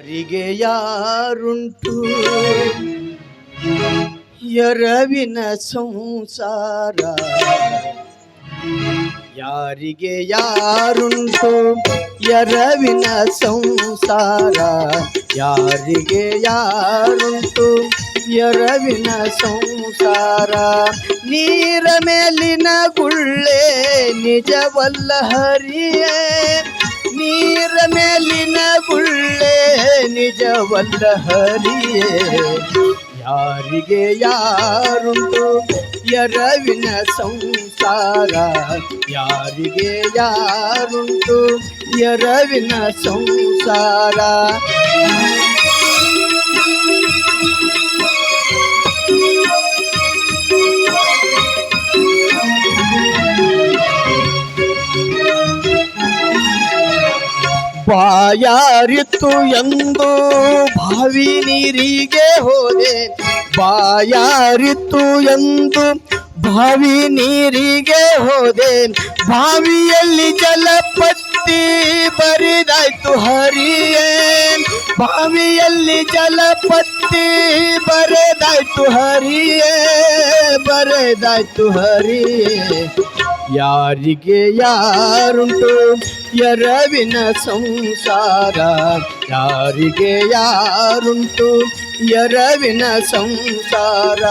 ಯಾರಿಗೆ ಯಾರುಂಟು ಎರವಿನ ಸಂಸಾರ ಯಾರಿಗೆ ಯಾರುಂಟು ಎರವಿನ ಸಂಸಾರ ಯಾರಿಗೆ ಯಾರುಂಟು ಎರವಿನ ಸಂಸಾರ ನೀರ ಮೇಲಿನ ಗುಳ್ಳೆ ನಿಜವಲ್ಲ ಹರಿಯೇ ನೀರ ಮೇಲಿನ ಗುಳ್ಳೆ ನಿಜವಲ್ಲ ಹರಿಯೇ ಯಾರಿಗೆ ಯಾರುಂಟು ಎರವಿನ ಸಂಸಾರ ಯಾರಿಗೆ ಯಾರುಂಟು ಎರವಿನ ಸಂಸಾರ ಬಾಯಾರಿತ್ತು ಎಂದು ಬಾವಿ ನೀರಿಗೆ ಹೋದೆ ಬಾಯಾರಿತ್ತು ಎಂದು ಬಾವಿ ನೀರಿಗೆ ಹೋದೆ ಬಾವಿಯಲ್ಲಿ ಜಲಪಟ್ಟಿ ಬರಿದಾಯ್ತು ಹರಿಯೇ ಬಾವಿಯಲ್ಲಿ ಜಲಪಟ್ಟಿ ಬರೆದಾಯ್ತು ಹರಿಯೇ ಬರೆದಾಯ್ತು ಹರಿಯೇ ಯಾರಿಗೆ ಯಾರುಂಟು ಎರವಿನ ಸಂಸಾರ ಯಾರಿಗೆ ಯಾರುಂಟು ಎರವಿನ ಸಂಸಾರ